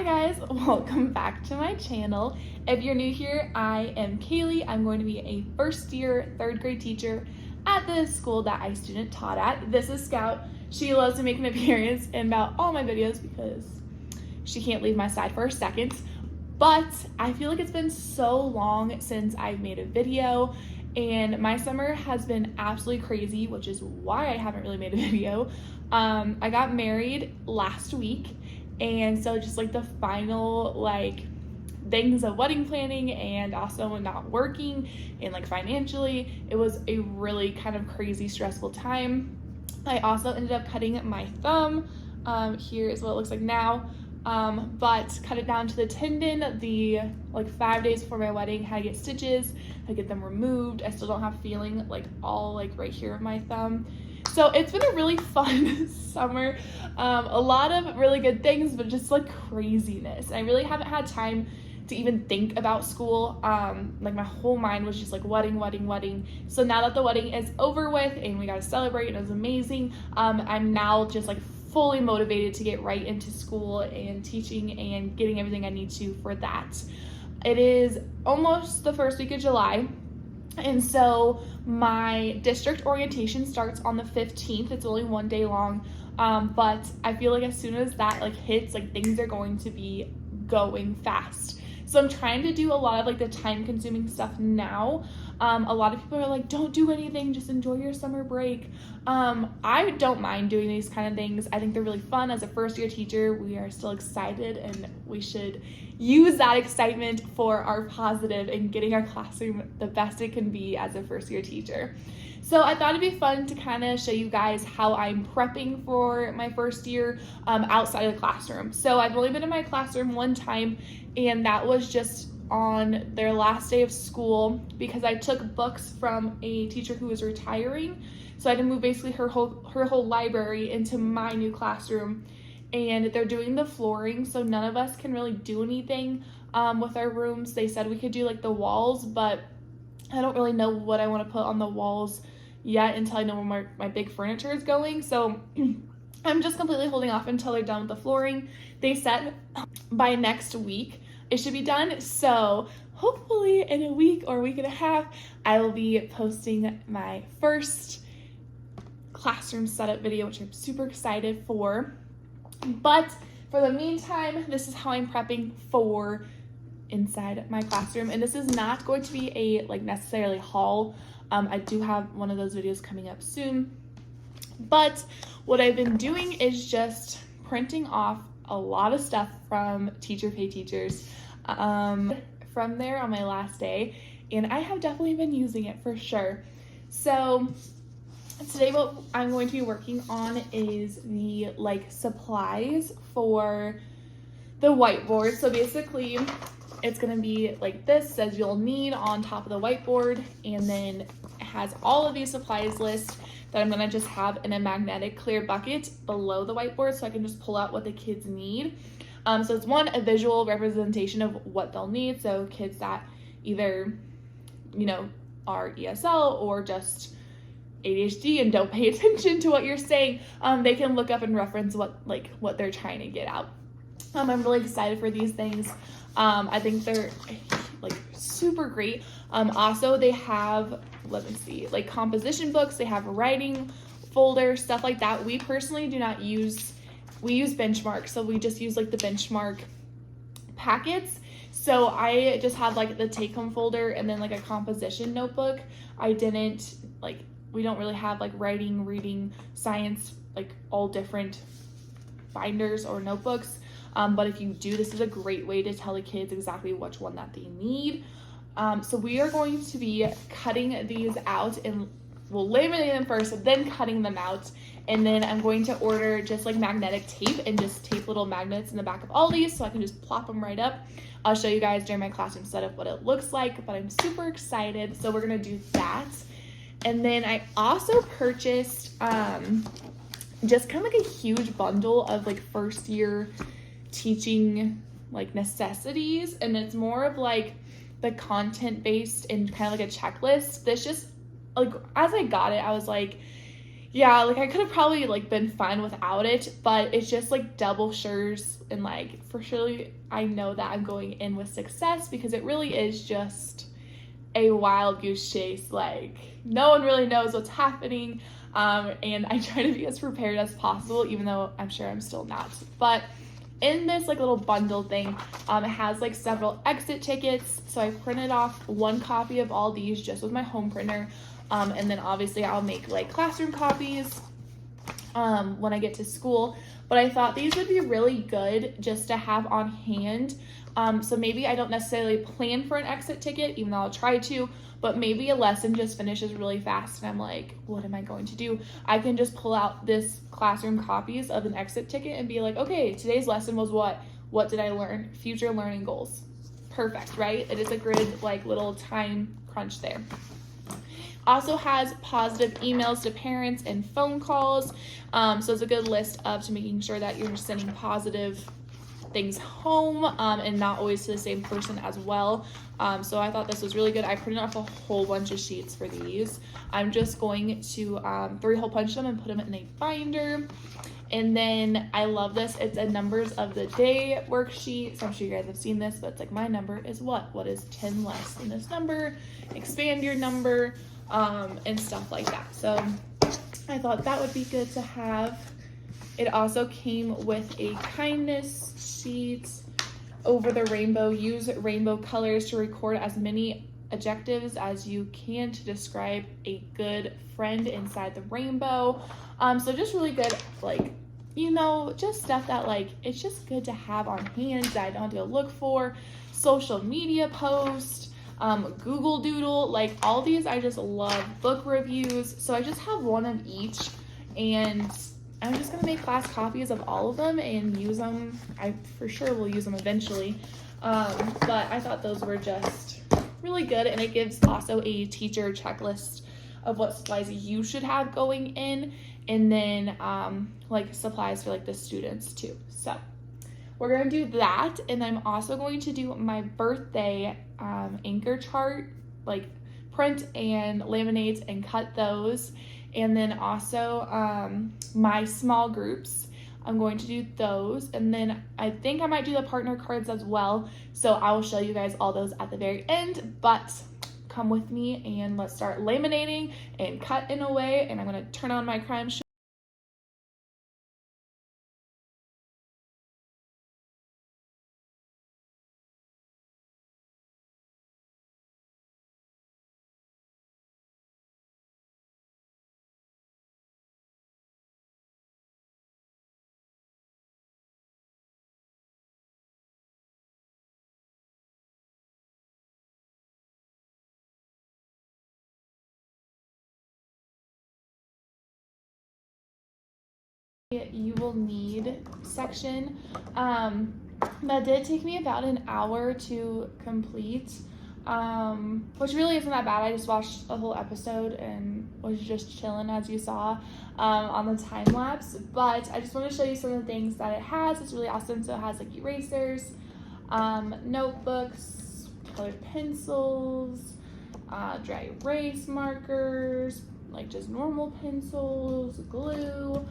Hi guys, welcome back to my channel. If you're new here, I am Kaylee. I'm going to be a first year, third grade teacher at the school that I student taught at. This is Scout. She loves to make an appearance in about all my videos because she can't leave my side for a second. But I feel like it's been so long since I've made a video, and my summer has been absolutely crazy, which is why I haven't really made a video. I got married last week, and so just like the final things of wedding planning and also not working and financially, it was a really kind of crazy stressful time. I also ended up cutting my thumb. Here is what it looks like now. But cut it down to the tendon. The 5 days before my wedding, had to get stitches, had to get them removed. I still don't have feeling all right here of my thumb. So it's been a really fun summer. A lot of really good things, but just craziness. I really haven't had time to even think about school. My whole mind was just wedding. So now that the wedding is over with and we got to celebrate and it was amazing, I'm now just fully motivated to get right into school and teaching and getting everything I need to for that. It is almost the first week of July, and so my district orientation starts on the 15th. It's only one day long, but I feel as soon as that hits, things are going to be going fast. So I'm trying to do a lot of the time-consuming stuff now. A lot of people are don't do anything, just enjoy your summer break. I don't mind doing these kind of things. I think they're really fun. As a first-year teacher, we are still excited, and we should use that excitement for our positive and getting our classroom the best it can be as a first-year teacher. So I thought it'd be fun to kind of show you guys how I'm prepping for my first year outside of the classroom. So I've only been in my classroom one time, and that was just on their last day of school because I took books from a teacher who was retiring. So I had to move basically her whole library into my new classroom, and they're doing the flooring, so none of us can really do anything with our rooms. They said we could do the walls, but I don't really know what I want to put on the walls yet until I know where my big furniture is going. So I'm just completely holding off until they're done with the flooring. They said by next week it should be done. So hopefully in a week or a week and a half, I will be posting my first classroom setup video, which I'm super excited for. But for the meantime, this is how I'm prepping for inside my classroom, and this is not going to be a necessarily haul. I do have one of those videos coming up soon, but what I've been doing is just printing off a lot of stuff from Teacher Pay Teachers from there on my last day, and I have definitely been using it for sure. So today what I'm going to be working on is the supplies for the whiteboard. So basically it's going to be this, says you'll need on top of the whiteboard, and then it has all of these supplies list that I'm going to just have in a magnetic clear bucket below the whiteboard so I can just pull out what the kids need. So it's a visual representation of what they'll need. So kids that either, are ESL or just ADHD and don't pay attention to what you're saying, they can look up and reference what they're trying to get out. I'm really excited for these things. I think they're super great. Also they have, let me see, composition books, they have writing folders, stuff like that. We personally do not use, we use Benchmark, so we just use the Benchmark packets. So I just had the take-home folder and then a composition notebook. I didn't we don't really have writing, reading, science, all different binders or notebooks. But if you do, this is a great way to tell the kids exactly which one that they need. So we are going to be cutting these out, and we'll laminating them first, then cutting them out. And then I'm going to order just magnetic tape and just tape little magnets in the back of all these so I can just plop them right up. I'll show you guys during my classroom setup what it looks like, but I'm super excited. So we're gonna do that. And then I also purchased just kind of a huge bundle of first year teaching necessities, and it's more of the content based and kind of a checklist. This just as I got it, I was yeah, like I could have probably like been fine without it, but it's just like double sures, and like for sure I know that I'm going in with success because it really is just a wild goose chase. Like no one really knows what's happening, and I try to be as prepared as possible, even though I'm sure I'm still not. But in this like little bundle thing, it has like several exit tickets. So I printed off one copy of all these just with my home printer. And then obviously I'll make like classroom copies when I get to school. But I thought these would be really good just to have on hand. So maybe I don't necessarily plan for an exit ticket, even though I'll try to, but maybe a lesson just finishes really fast and I'm like, what am I going to do? I can just pull out this classroom copies of an exit ticket and be like, okay, today's lesson was what? What did I learn? Future learning goals. Perfect, right? It is a good like little time crunch there. Also has positive emails to parents and phone calls. So it's a good list of to making sure that you're sending positive things home and not always to the same person as well. So I thought this was really good. I printed off a whole bunch of sheets for these. I'm just going to 3-hole punch them and put them in a binder. And then I love this. It's a numbers of the day worksheet. So I'm sure you guys have seen this, but it's like my number is what? What is 10 less than this number? Expand your number. And stuff like that. So I thought that would be good to have. It also came with a kindness sheet over the rainbow. Use rainbow colors to record as many adjectives as you can to describe a good friend inside the rainbow. So just really good, like, you know, just stuff that like, it's just good to have on hand that I don't have to look for. Social media posts. Google Doodle, like all these I just love. Book reviews, so I just have one of each and I'm just gonna make class copies of all of them and use them. I for sure will use them eventually, but I thought those were just really good, and it gives also a teacher checklist of what supplies you should have going in, and then like supplies for like the students too. So we're going to do that, and I'm also going to do my birthday anchor chart, like print and laminate and cut those, and then also my small groups. I'm going to do those, and then I think I might do the partner cards as well, so I will show you guys all those at the very end, but come with me and let's start laminating and cutting away, and I'm going to turn on my crime show. You will need section that did take me about an hour to complete, which really isn't that bad. I just watched a whole episode and was just chilling, as you saw on the time lapse, but I just want to show you some of the things that it has. It's really awesome. So it has like erasers, notebooks, colored pencils, dry erase markers, like just normal pencils, glue.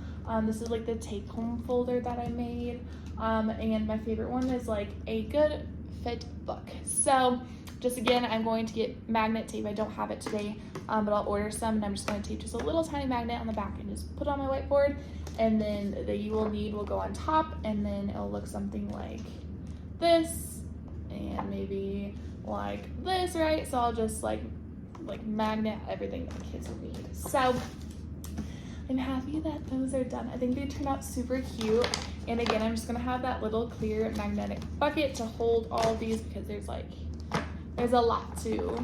This is like the take-home folder that I made, and my favorite one is like a good fit book. So just again, I'm going to get magnet tape. I don't have it today, but I'll order some, and I'm just going to tape just a little tiny magnet on the back and just put it on my whiteboard, and then the you will need will go on top, and then it'll look something like this and maybe like this, right? So I'll just like magnet everything that kids will need. So I'm happy that those are done. I think they turned out super cute. And again, I'm just gonna have that little clear magnetic bucket to hold all of these because there's a lot to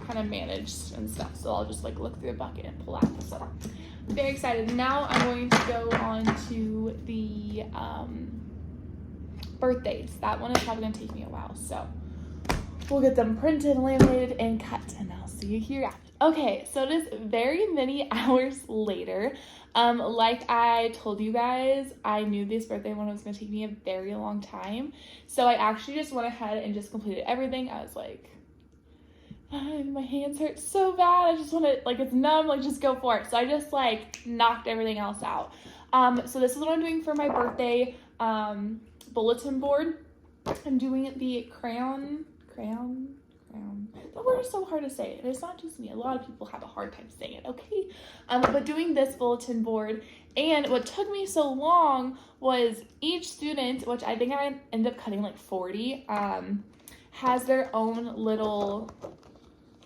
kind of manage and stuff. So I'll just like look through the bucket and pull out. So I'm very excited. Now I'm going to go on to the birthdays. That one is probably gonna take me a while. So we'll get them printed, laminated, and cut, and I'll see you here after. Okay, so it is very many hours later. Like I told you guys, I knew this birthday one was gonna take me a very long time. So I actually just went ahead and just completed everything. I was like, My hands hurt so bad. I just want to, like, it's numb, like, just go for it. So I just, like, knocked everything else out. So this is what I'm doing for my birthday bulletin board. I'm doing the crayon. The word is so hard to say, and it's not just me. A lot of people have a hard time saying it, okay? But doing this bulletin board, and what took me so long was each student, which I think I ended up cutting like 40, has their own little,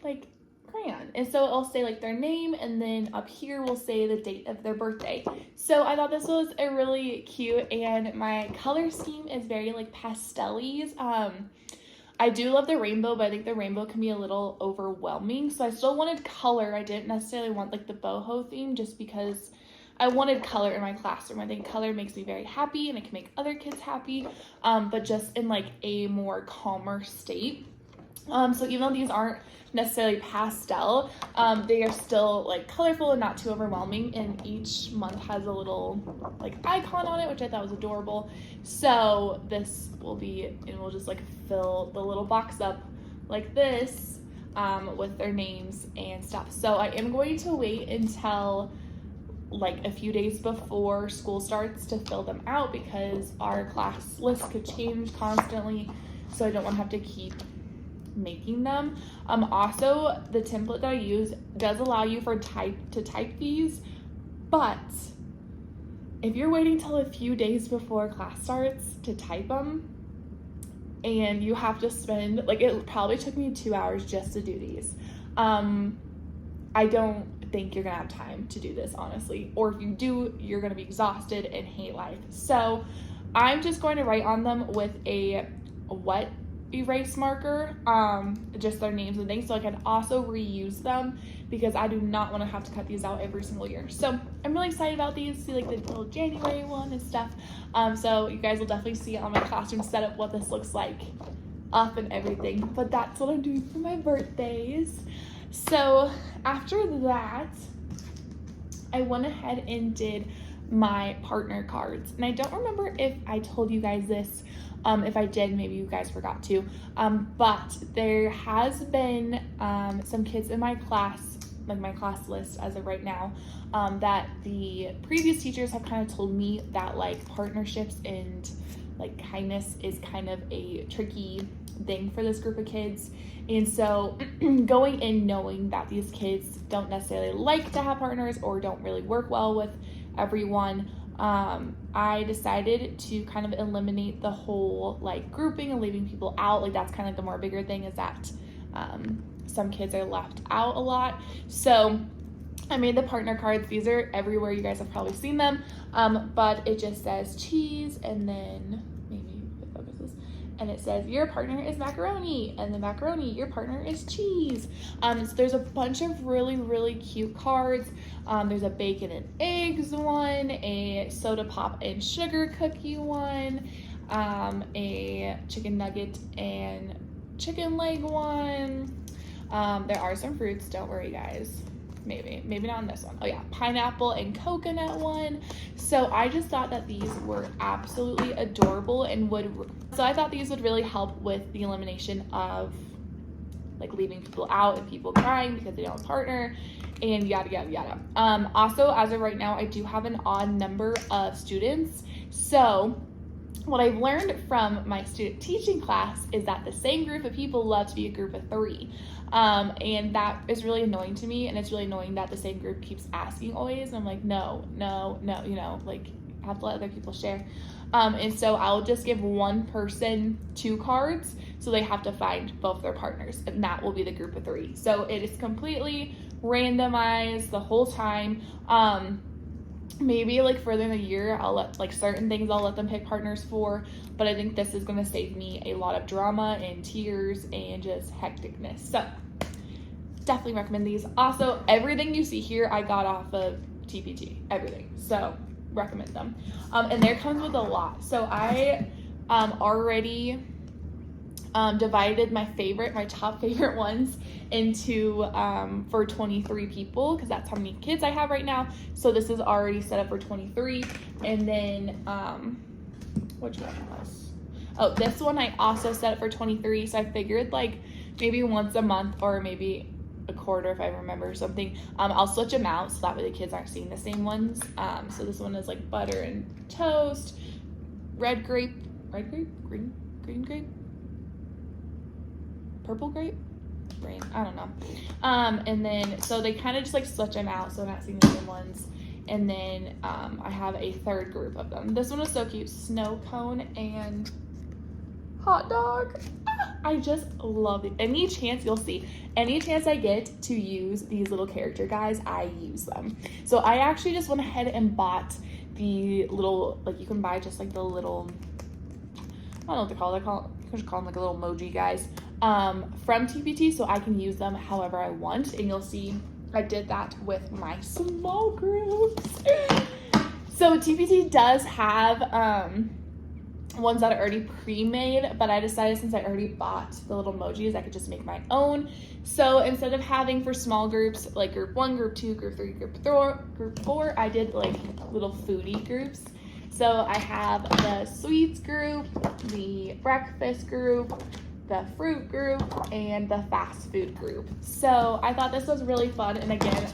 like, crayon. And so it'll say like their name, and then up here will say the date of their birthday. So I thought this was a really cute, and my color scheme is very like pastel-y. I do love the rainbow, but I think the rainbow can be a little overwhelming. So I still wanted color. I didn't necessarily want like the boho theme, just because I wanted color in my classroom. I think color makes me very happy, and it can make other kids happy, but just in like a more calmer state. So even though these aren't necessarily pastel, they are still like colorful and not too overwhelming, and each month has a little like icon on it, which I thought was adorable. So this will be, and we'll just like fill the little box up like this with their names and stuff. So I am going to wait until like a few days before school starts to fill them out, because our class list could change constantly, so I don't want to have to keep making them. Also, the template that I use does allow you to type these, but if you're waiting till a few days before class starts to type them, and you have to spend, like, it probably took me 2 hours just to do these. I don't think you're gonna have time to do this, honestly, or if you do, you're gonna be exhausted and hate life. So I'm just going to write on them with a wet erase marker, just their names and things, so I can also reuse them, because I do not want to have to cut these out every single year. So I'm really excited about these. See like the little January one and stuff. So you guys will definitely see on my classroom setup what this looks like up and everything. But that's what I'm doing for my birthdays. So after that, I went ahead and did my partner cards, and I don't remember if I told you guys this. If I did, maybe you guys forgot to, but there has been some kids in my class, like my class list as of right now, that the previous teachers have kind of told me that like partnerships and like kindness is kind of a tricky thing for this group of kids. And so going in knowing that these kids don't necessarily like to have partners or don't really work well with everyone, I decided to kind of eliminate the whole like grouping and leaving people out. Like that's kind of the more bigger thing, is that some kids are left out a lot. So I made the partner cards. These are everywhere. You guys have probably seen them, but it just says cheese, and then maybe if it focuses, and it says your partner is macaroni, and the macaroni, your partner is cheese. So there's a bunch of really cute cards. There's a bacon and eggs one, a soda pop and sugar cookie one, a chicken nugget and chicken leg one. There are some fruits, don't worry guys. Maybe not on this one. Oh yeah, pineapple and coconut one. So I just thought that these were absolutely adorable, and so I thought these would really help with the elimination of like leaving people out and people crying because they don't have a partner, and yada yada yada. Also, as of right now, I do have an odd number of students. So what I've learned from my student teaching class is that the same group of people love to be a group of 3. And that is really annoying to me, and it's really annoying that the same group keeps asking always. And I'm like, no, you know, like I have to let other people share. And so I'll just give one person 2 cards, so they have to find both their partners, and that will be the group of 3. So it is completely randomized the whole time. Maybe like further in the year, I'll let like certain things I'll let them pick partners for, but I think this is going to save me a lot of drama and tears and just hecticness. So definitely recommend these. Also, everything you see here I got off of TPT, everything. So recommend them. And there comes with a lot. So I already divided my top favorite ones into for 23 people, because that's how many kids I have right now. So this is already set up for 23. And then which one was, oh, this one I also set up for 23. So I figured like maybe once a month or maybe a quarter if I remember something. I'll switch them out so that way the kids aren't seeing the same ones. So this one is like butter and toast, red grape, green grape, purple grape, green, I don't know. And then so they kind of just like switch them out so I'm not seeing the same ones. And then I have a third group of them. This one is so cute, snow cone and hot dog. I just love it. Any chance you'll see, any chance I get to use these little character guys, I use them. So I actually just went ahead and bought the little, like you can buy just like the little, I don't know what they're called. I just call them like a little emoji guys from TPT, so I can use them however I want. And you'll see I did that with my small groups. So TPT does have ones that are already pre-made, but I decided since I already bought the little emojis, I could just make my own. So instead of having for small groups like group 1, group 2, group 3, group 4, I did like little foodie groups. So I have the sweets group, the breakfast group, the fruit group, and the fast food group. So I thought this was really fun, and again,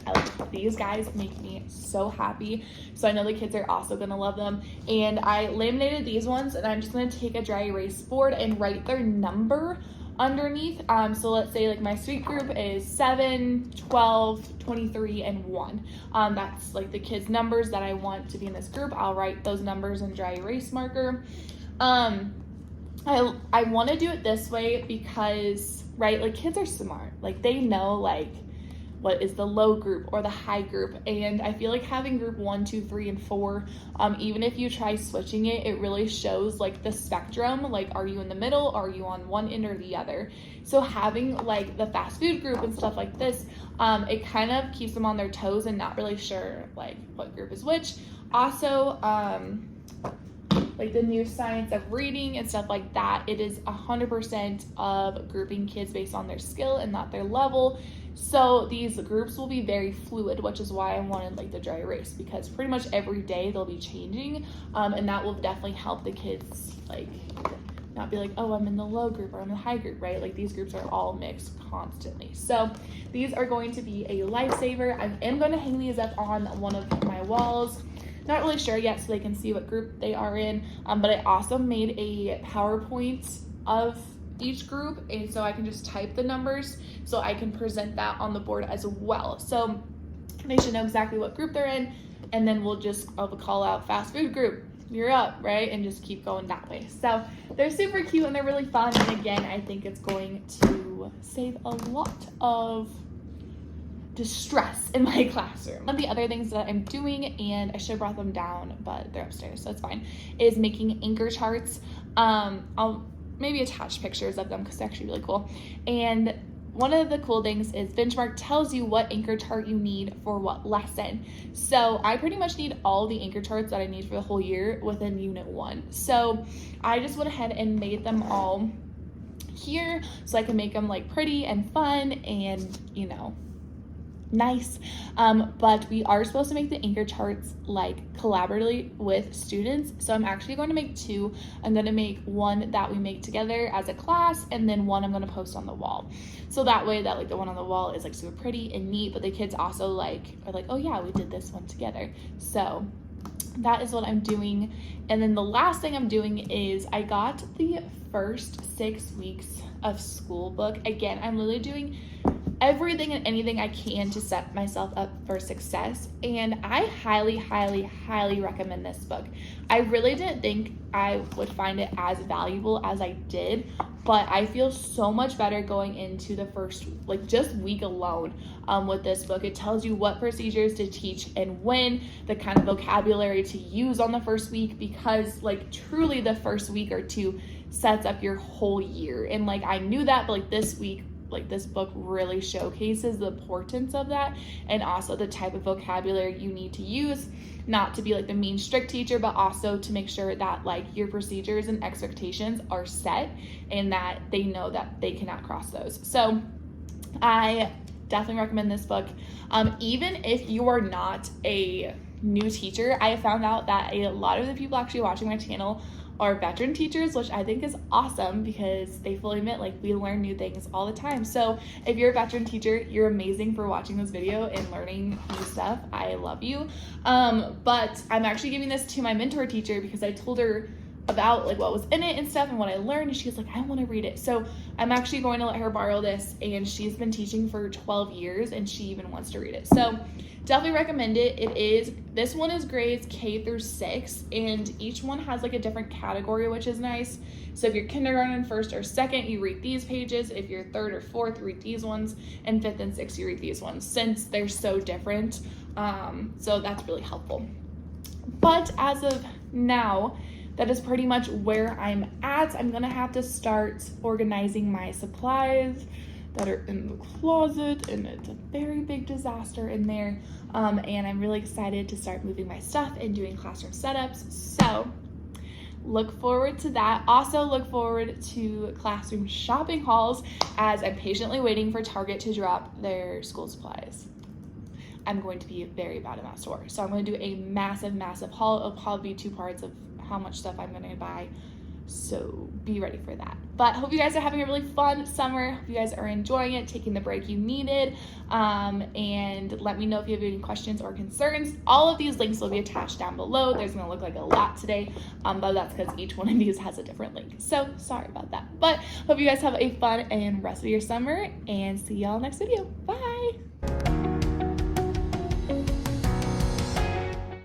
these guys make me so happy. So I know the kids are also gonna love them. And I laminated these ones, and I'm just gonna take a dry erase board and write their number underneath. So let's say like my sweet group is 7, 12, 23, and 1. That's like the kids' numbers that I want to be in this group. I'll write those numbers in dry erase marker. I want to do it this way because, right, like kids are smart. Like they know like what is the low group or the high group. And I feel like having group 1, 2, 3, and 4, even if you try switching it, it really shows like the spectrum. Like, are you in the middle? Are you on one end or the other? So having like the fast food group and stuff like this, it kind of keeps them on their toes and not really sure like what group is which. Also, like the new science of reading and stuff like that, it is 100% of grouping kids based on their skill and not their level. So these groups will be very fluid, which is why I wanted like the dry erase, because pretty much every day they'll be changing, and that will definitely help the kids like not be like, oh, I'm in the low group or I'm in the high group, right? Like these groups are all mixed constantly. So these are going to be a lifesaver. I am going to hang these up on one of my walls. Not really sure yet so they can see what group they are in, but I also made a PowerPoint of each group, and so I can just type the numbers so I can present that on the board as well. So they should know exactly what group they're in, and then I'll call out fast food group, you're up, right? And just keep going that way. So they're super cute and they're really fun, and again, I think it's going to save a lot of distress in my classroom. One of the other things that I'm doing, and I should have brought them down, but they're upstairs, so it's fine, is making anchor charts. I'll maybe attach pictures of them because they're actually really cool. And one of the cool things is Benchmark tells you what anchor chart you need for what lesson. So I pretty much need all the anchor charts that I need for the whole year within Unit 1. So I just went ahead and made them all here so I can make them like pretty and fun and, you know, nice. But we are supposed to make the anchor charts like collaboratively with students. So I'm actually going to make 2. I'm going to make one that we make together as a class, and then one I'm going to post on the wall. So that way that like the one on the wall is like super pretty and neat, but the kids also like are like, oh yeah, we did this one together. So that is what I'm doing. And then the last thing I'm doing is I got the first 6 weeks of school book. Again, I'm literally doing everything and anything I can to set myself up for success, and I highly, highly, highly recommend this book. I really didn't think I would find it as valuable as I did, but I feel so much better going into the first, like just week alone with this book. It tells you what procedures to teach and when, the kind of vocabulary to use on the first week, because like truly the first week or 2 sets up your whole year. And like I knew that, but like this week, like this book really showcases the importance of that, and also the type of vocabulary you need to use, not to be like the mean strict teacher, but also to make sure that like your procedures and expectations are set and that they know that they cannot cross those. So I definitely recommend this book. Even if you are not a new teacher, I have found out that a lot of the people actually watching my channel are veteran teachers, which I think is awesome because they fully admit like we learn new things all the time. So if you're a veteran teacher, you're amazing for watching this video and learning new stuff. I love you. But I'm actually giving this to my mentor teacher because I told her about like what was in it and stuff and what I learned, and she was like, I want to read it. So I'm actually going to let her borrow this, and she's been teaching for 12 years and she even wants to read it. So definitely recommend it. This one is grades K through 6, and each one has like a different category, which is nice. So if you're kindergarten, first or second, you read these pages. If you're third or fourth, read these ones, and fifth and sixth, you read these ones, since they're so different. So that's really helpful. But as of now, that is pretty much where I'm at. I'm gonna have to start organizing my supplies that are in the closet, and it's a very big disaster in there. And I'm really excited to start moving my stuff and doing classroom setups. So look forward to that. Also look forward to classroom shopping hauls as I'm patiently waiting for Target to drop their school supplies. I'm going to be very bad in that store. So I'm going to do a massive haul. It'll probably be 2 parts of how much stuff I'm going to buy. So be ready for that. But hope you guys are having a really fun summer. Hope you guys are enjoying it, taking the break you needed. And let me know if you have any questions or concerns. All of these links will be attached down below. There's going to look like a lot today, but that's because each one of these has a different link. So sorry about that. But hope you guys have a fun and rest of your summer, and see y'all next video. Bye.